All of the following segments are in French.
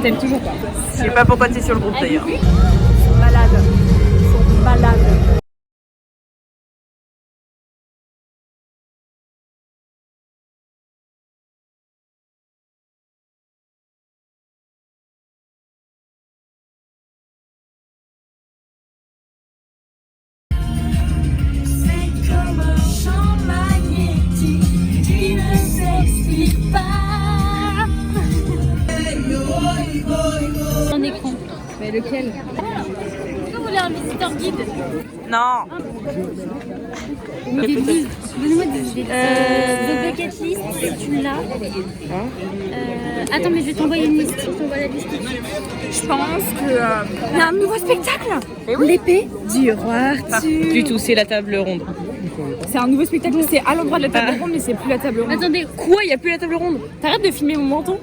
T'aimes toujours pas. Je sais pas pourquoi t'es sur le groupe d'ailleurs. Malade. Ils sont malades. Un écran. Mais lequel? Est-ce que vous voulez un visiteur guide? Non. Des guides. Donnez-moi des idées. The Bucket List, si tu l'as. Attends, mais je vais t'envoyer une liste. Je t'envoie la liste tout de suite. Je pense que il y a un nouveau spectacle. L'épée du roi Arthur. Du tout, c'est la table ronde. C'est un nouveau spectacle. C'est à l'endroit de la table ronde, mais c'est plus la table ronde. Attendez, Quoi? Il y a plus la table ronde? T'arrêtes de filmer mon menton?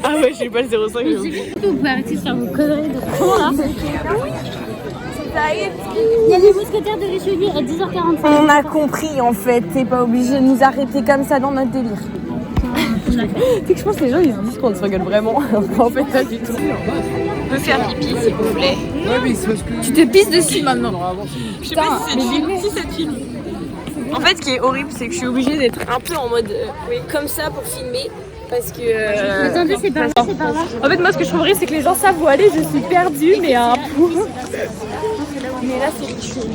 Ah ouais, j'ai pas le 05. j'ai vu que vous pouvez arrêter de faire vos conneries de con là. Il y a les mousquetaires de Richelieu à 10h45. On a compris en fait, t'es pas obligé de nous arrêter comme ça dans notre délire. Tu sais que je pense que les gens ils se disent qu'on se rigole vraiment, en fait pas du tout. On peut faire pipi s'il vous plaît. Tu te pisses dessus maintenant. Je sais pas si ça te filme. En fait, ce qui est horrible, c'est que je suis obligée d'être un peu en mode comme ça pour filmer. Parce que. Attendez, c'est par là, c'est par là. En fait, moi, ce que je trouve horrible, c'est que les gens savent où aller. Je suis perdue, mais à un point. Mais là, c'est chaud.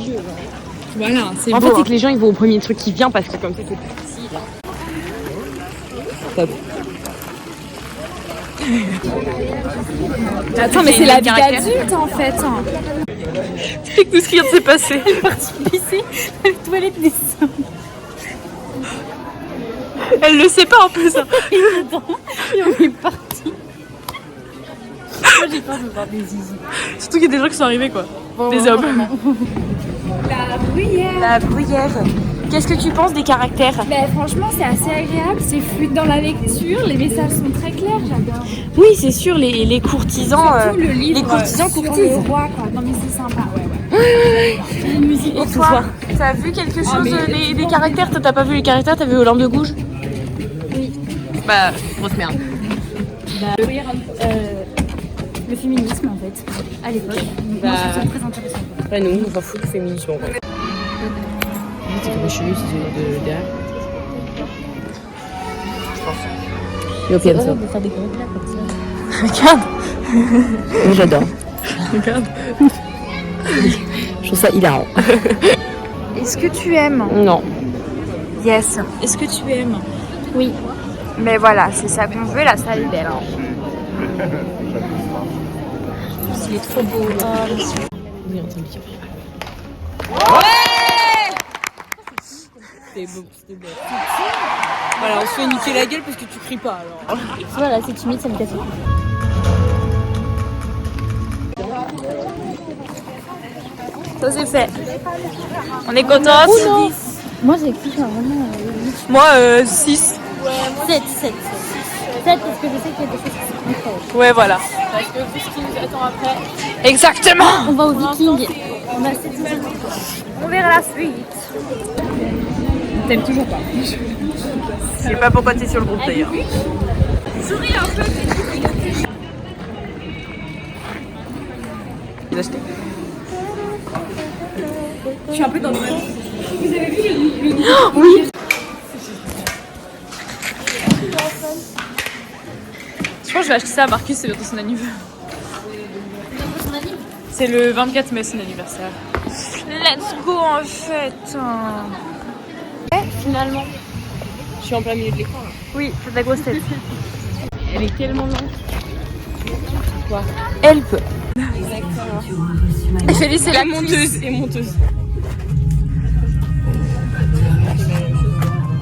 Voilà, c'est En fait, c'est que les gens ils vont au premier truc qui vient parce que comme ça, c'est plus facile. Top. Attends, mais c'est la vie d'adulte en fait. C'est que tout ce qui vient de se passer. Elle est partie pisser dans les toilettes des seins. Elle le sait pas en plus. Hein. Et dedans, et on est parti. Moi j'ai peur de voir des zizi. Surtout qu'il y a des gens qui sont arrivés quoi. Des hommes. La bruyère. La bruyère. Qu'est-ce que tu penses des caractères? Mais franchement, c'est assez agréable. C'est fluide dans la lecture. Les messages sont très clairs. J'adore. Oui, c'est sûr, les courtisans. Surtout le livre. Les courtisans sur courtisent. le roi, quoi. Non mais c'est sympa. Ouais. Une musique. Et toi, t'as vu quelque chose des caractères? Toi, t'as pas vu les caractères? T'as vu Olympe de Gouges? Oui. Bah, grosse merde. Le féminisme en fait, à l'époque. Bah, Moi je trouve ça très intéressant. Ouais, nous, on s'en fout du féminisme. C'est comme Richelieu, c'est de derrière. Je pense. European ça. De faire des gros plats comme ça. Regarde. Moi, j'adore. Regarde. Je trouve ça hilarant. Est-ce que tu aimes? Non. Yes. Est-ce que tu aimes? Oui. Mais voilà, c'est ça qu'on veut. La salle est belle. Hein. Il est trop beau. Oui, on t'en dit. C'était beau, c'était beau. Voilà, on se fait niquer la gueule parce que tu cries pas alors. Voilà, c'est timide, ça me casse. Ça c'est fait. On est contente. Moi j'ai écrit vraiment. Moi, 6. 7 parce que je sais qu'il y a des choses qui sont incroyables. Ouais, voilà. Parce que tout ce qui nous attend après. Exactement. On va au Viking. On va On verra la suite. T'aimes toujours pas. Je sais pas pourquoi t'es sur le groupe d'ailleurs. Souris un peu. Les acheter. Je suis un peu dans le même. Vous avez vu le Oui. Je pense que je vais acheter ça à Marcus, c'est bientôt son anniversaire. C'est le 24 mai son anniversaire. Let's go en fait. Finalement. Je suis en plein milieu de l'écran là. Oui, c'est de la grosse tête. Elle est tellement lente. Quoi? Help. Exactement. Félix, c'est la monteuse et monteuse.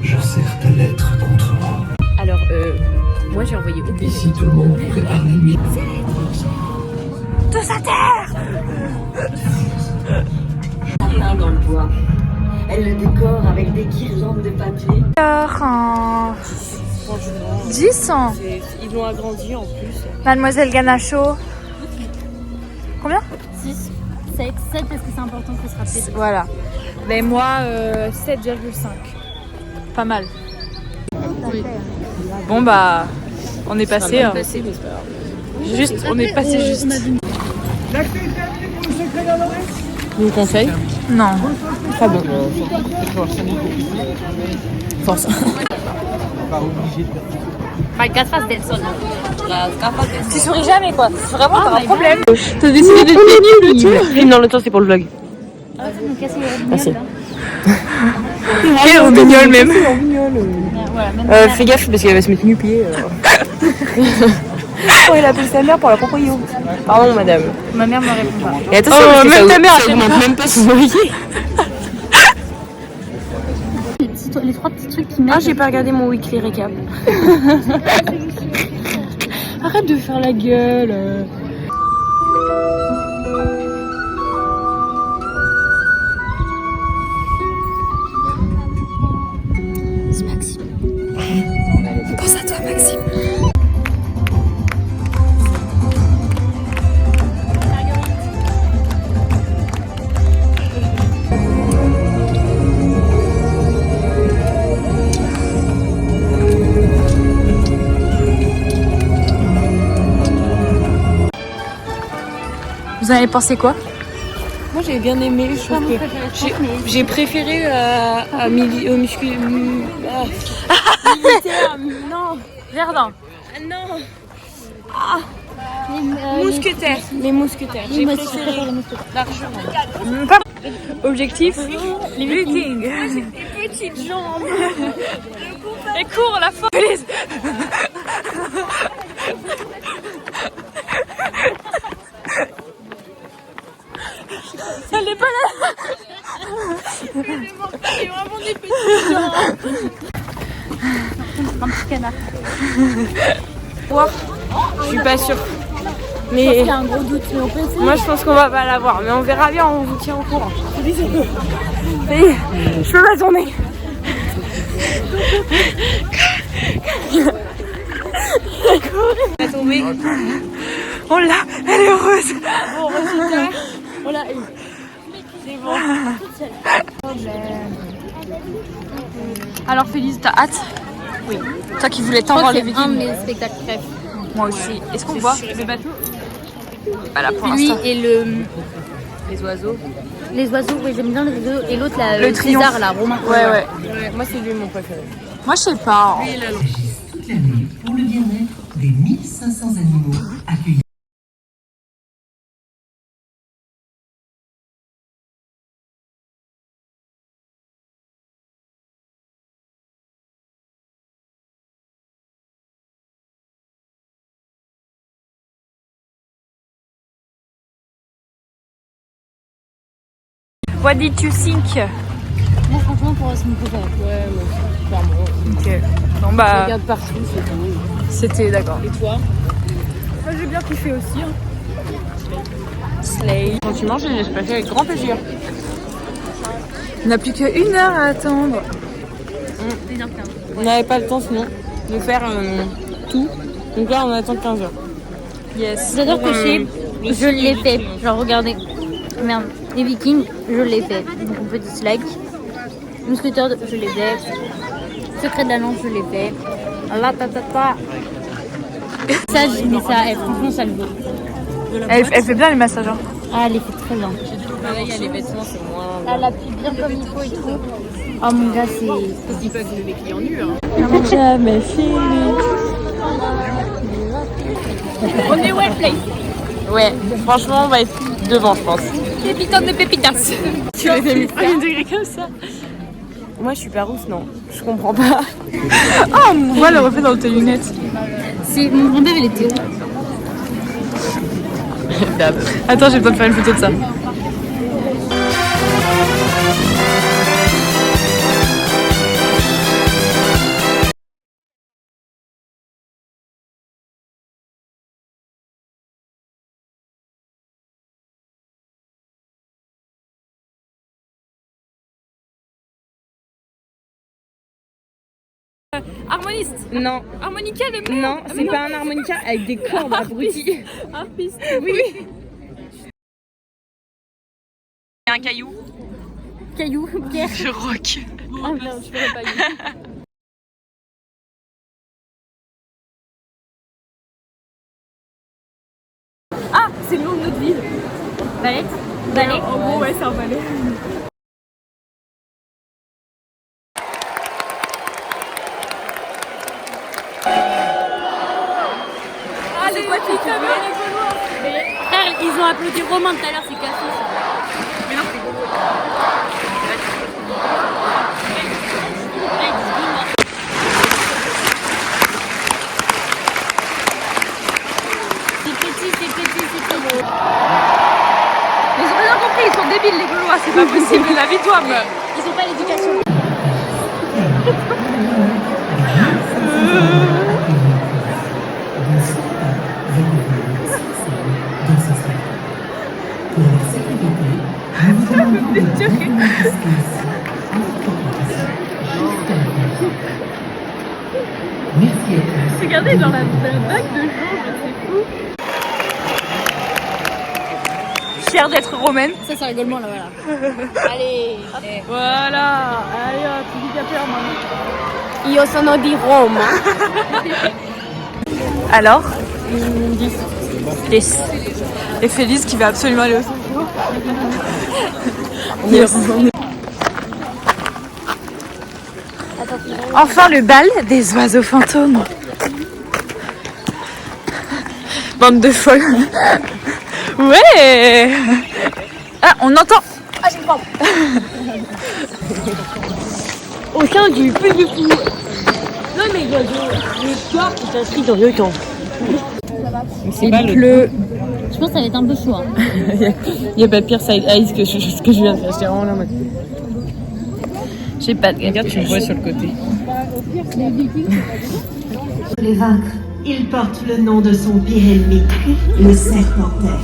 Je serre ta lettre contre moi. Alors, moi j'ai envoyé au Et si tout le monde prépare la nuit. de sa terre. Dans le bois. Elle le décore avec des guirlandes de papier. 10. Ils l'ont agrandi en plus. Mademoiselle Ganacho. Combien? 6, 7 parce que c'est important de se rappeler. Voilà. Mais moi, 7,5. Pas mal. Oui. Bon bah, on est passé. Passé, mais c'est pas grave. Juste, on est passé juste. Vous conseille? Non. Pas bon. Force. Tu souris jamais quoi. Vraiment, t'as un problème. T'as décidé d'être nul. Non, le temps c'est pour le vlog. Merci. Quel robignol même. Fais gaffe parce qu'elle va se mettre nu-pied. Oh, il appelle sa mère pour la proprio. Pardon madame. Ma mère me répond pas. Et attention, parce que même ta mère elle augmente même pas son loyer. Les 3 petits trucs qui mettent. Ah, j'ai pas regardé mon weekly récap. Arrête de faire la gueule. C'est Maxime. Pense à toi, Maxime. Vous en avez pensé quoi? Moi j'ai bien aimé, je trouve que j'ai préféré à militaire. Non, Verdun. non, Les mousquetaires. Les mousquetaires, j'ai préféré largement. Objectif Viking. Petites jambes. Et cours la police. Elle est pas là. C'est vraiment des petites jambes. Un petit canard. Je suis pas sûre. Mais Il y a un gros doute, mais on peut essayer. moi je pense qu'on va pas l'avoir, mais on verra bien, on vous tient au courant. Et je peux pas tourner. Elle est tombée. Oh là, elle est heureuse. Bon, résultat, on l'a eu. C'est bon. Alors Félix, t'as hâte? Oui. Toi qui voulais Je tant crois voir que les c'est un de Vikings. mes spectacles préférés. Moi aussi. Est-ce qu'on voit le bateau? Pas là pour Lui l'instant. et Les oiseaux. les oiseaux, oui, j'aime bien les oiseaux. Et l'autre, là, Le le triomphe. César, là, Romain. Ouais, ouais. Moi c'est lui mon préféré. Moi je sais pas. Toute l'année pour le bien-être des 1500 animaux accueillis. What did you think? Moi, franchement, pour c'est mon préféré. Ouais, moi aussi, clairement. Ok. Bon Je bah, regarde partout, c'est tout. c'était d'accord. Et toi? Moi j'ai bien kiffé aussi. Slay. Quand tu manges, je préfère avec grand plaisir. On n'a plus qu'une heure à attendre. On n'avait pas le temps sinon de faire tout. Donc là on attend 15 heures. Yes. J'adore pêcher. Je l'ai fait. Genre, regardez. Merde. Les Vikings, je l'ai fait. Donc, on peut dislike. Mousquetaire, je l'ai fait. Secret de la lance, je l'ai fait. La ta ta ta. Ça, mais ça, franchement, ça le vaut. Elle fait bien les massages. Hein. Ah, elle est fait très bien. Là il y a les vêtements, c'est moins. Elle appuie bien comme il faut et tout. Oh mon gars, c'est. Je dis pas que les clients nus. Hein. Jamais fini. On est well place. Ouais, franchement on va être devant je pense. Pépitantes de pépitas. Tu les as mis Premier degré comme ça. Moi je suis pas rousse non, je comprends pas. Oh, on voit le reflet dans tes lunettes. C'est mon grand-père, il était. Attends, j'ai besoin de faire une photo de ça. Harmoniste. Non, Harmonica, le mec. non, c'est pas un harmonica avec des cordes abrutis. Harpiste. Oui. Un caillou. Caillou, pierre. Je rock. Ah non, je ferais pas. Balette. Ballet. En gros, ouais, c'est un ballet. Ah, c'est quoi tes frère, ils ont applaudi Romain tout à l'heure, c'est cassé ça. Mais non, c'est gros. C'est petit. Mais j'ai pas bien compris, ils sont débiles les Gaulois, c'est pas possible, la vie de toi, meuf. Ils ont pas l'éducation. Pour leur sécurité, nous vous demandons de bien rester ici. Merci à tous. Regardez, genre la bague de jauge, c'est fou. Fière d'être romaine. Ça, c'est rigolement là, voilà. Allez. Voilà, allez hop, handicapé en main. Io sono di Roma. Alors 10. Et Félix qui va absolument aller au centre. Enfin le bal des oiseaux fantômes. Bande de folles. Ouais. Ah, on entend. Ah, j'ai le prendre. Au sein du plus de fou. Non, mais il y a le corps qui s'inscrit dans le temps. C'est pas le. Je pense que ça va être un peu chaud. Hein. Il n'y a pas pire side eyes que ce que je viens de faire. J'étais vraiment là en mode. J'ai pas de. Regarde, tu me vois sur le côté. Pour les vaincre, il porte le nom de son pire ennemi, le serpentaire.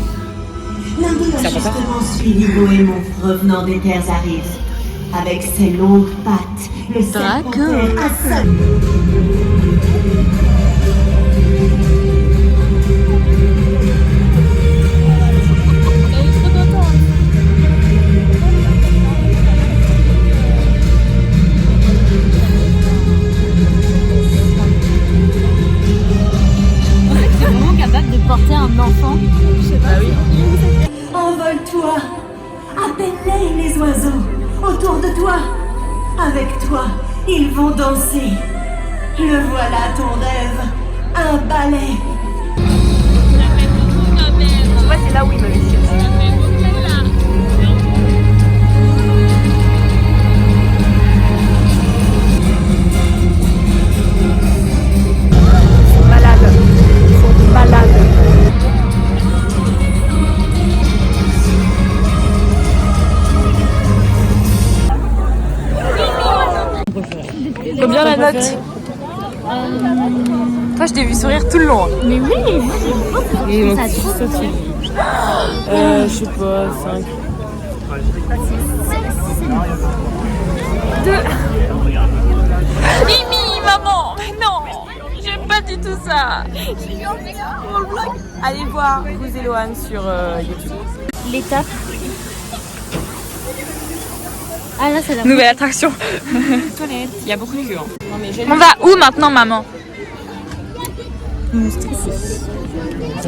L'un d'eux a justement suivi Bohémond revenant des terres arides. Avec ses longues pattes, le serpentaire assomme. C'est vraiment capable de porter un enfant. Envole-toi, appelle-les les oiseaux autour de toi. Avec toi, ils vont danser. Le voilà ton rêve, un ballet. Ouais, c'est là où il m'avait dit. Combien la note? Toi, je t'ai vu sourire tout le long. Mais oui, Et ça donc, a trop ça, stylé. je sais pas, 5. 2. Mimi, maman, mais non, j'aime pas du tout ça. Allez voir Vous et Lohan sur YouTube. L'étape. Ah là, c'est la Nouvelle attraction. Toilette, il y a beaucoup de queue. On va où maintenant, maman?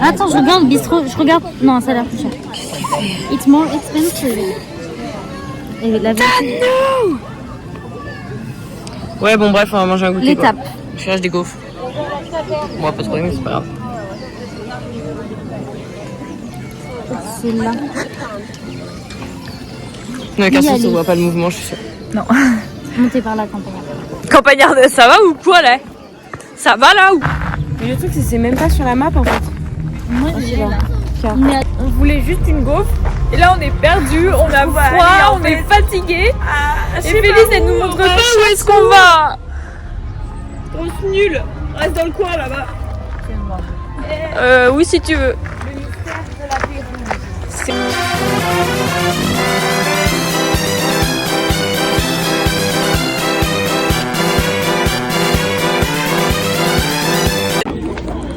Attends, je regarde le bistrot. Je regarde. Non, ça a l'air plus cher. It's more expensive. Et la vérité. Ouais, bon, bref, on va manger un goûter. L'étape. Je cherche des gaufres. Moi, pas trop, mais c'est pas grave. C'est là. Non, avec un Y sens, aller. on voit pas le mouvement, je suis sûre. Non. Montez par la campagne. Campagnarde, ça va ou quoi là? Ça va là ou? Mais le truc, c'est que c'est même pas sur la map en fait. Moi, j'ai là. On voulait juste une gaufre et là on est perdu, on a froid, on est fatigué. Et Félix elle nous montre pas où est-ce qu'on va. Grosse nulle, reste dans le coin là-bas. Oui si tu veux.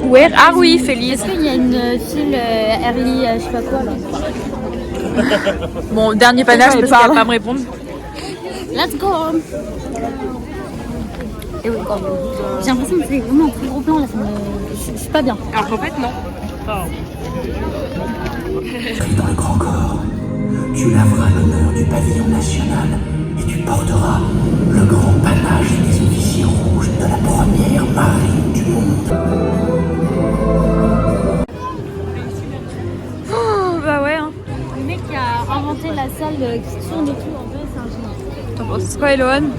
Where are we, Félix? Est-ce qu'il y a une file early, je sais pas quoi là? Bon, dernier panache parce qu'elle va pas me répondre. Let's go! Et oui, j'ai l'impression que c'est vraiment un très gros plan là, je suis pas bien. Alors qu'en fait, non. Dans le grand corps, tu laveras l'honneur du pavillon national et tu porteras le grand panache des officiers rouges de la première marine du monde. Oh, bah ouais. Hein. Le mec qui a inventé la salle qui tourne et tout, en vrai, c'est un génie. T'en penses quoi, Eloane?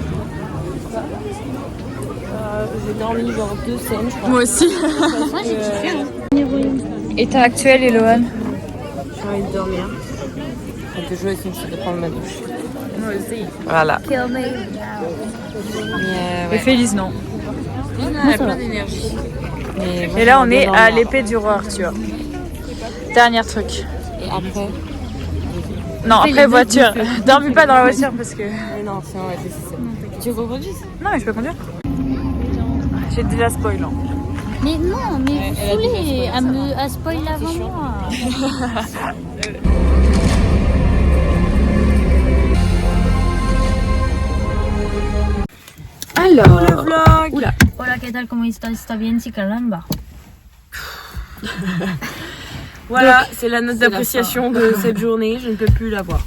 J'ai dormi genre 2 scènes, je crois. Moi aussi. Moi, j'ai kiffé. Hein. État actuel, Eloane? J'ai envie de dormir. On peut jouer comme ça de prendre ma douche. Moi aussi. Voilà. Kill me. Et Félix, non. On a plein d'énergie. Et là, on est à l'épée du roi Arthur. Dernier truc. Et après Non, après voiture. Dormis pas dans la voiture parce que... mais non, c'est vrai, c'est. Tu veux qu'on conduise? Non, mais je peux conduire. J'ai déjà spoil. Hein. Mais non, mais vous saoulez à spoiler avant moi. Alors, le vlog. Oula. Hola, ¿qué tal? ¿Cómo estás? ¿Está bien, si caramba? Voilà, c'est la note d'appréciation de cette journée. Je ne peux plus la voir.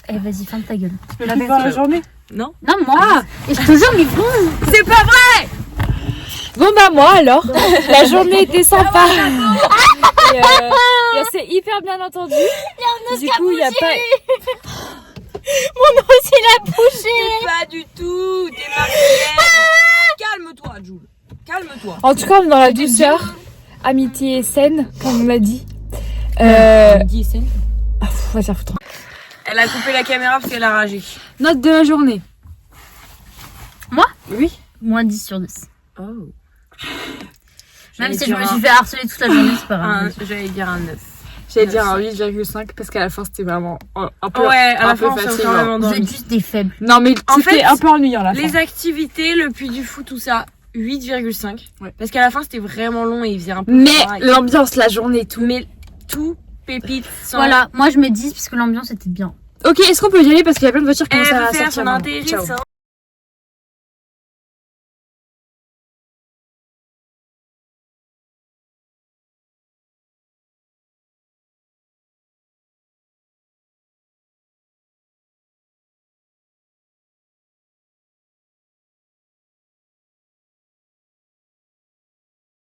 Eh, vas-y, ferme ta gueule. Tu peux la voir la journée? Non? Non, moi. Et je te jure, mais bon. C'est pas vrai! Bon bah moi alors, la journée était sympa. Et, c'est hyper bien entendu. Du coup il y a pas... Mon os, il a bougé. Pas du tout. T'es mariée. Calme-toi, Jules. Calme-toi. En tout cas on est dans la douceur, amitié et saine, comme on l'a dit. On va se faire foutre. Elle a coupé la caméra parce qu'elle a ragé. Note de la journée. Moi? Oui. Moins 10 sur 10. Oh. Même si je me suis fait harceler toute la journée, c'est pas grave. J'allais dire un 9. J'allais dire un 8,5 parce qu'à la fin c'était vraiment un peu Ouais, à la un peu fin on s'est facile, quand même genre. Vous endormi. êtes juste des faibles. Non mais En c'était fait, un peu ennuyant à la fin. Les activités, le puits du fou, tout ça, 8,5. Ouais. Parce qu'à la fin c'était vraiment long et il faisait un peu Mais froid et- l'ambiance, la journée et tout. Mais tout pépite sans... Voilà, moi je mets 10 parce que l'ambiance était bien. Ok, est-ce qu'on peut y aller parce qu'il y a plein de voitures qui Elle commencent à veut faire sortir son maintenant. intéressant. Ciao.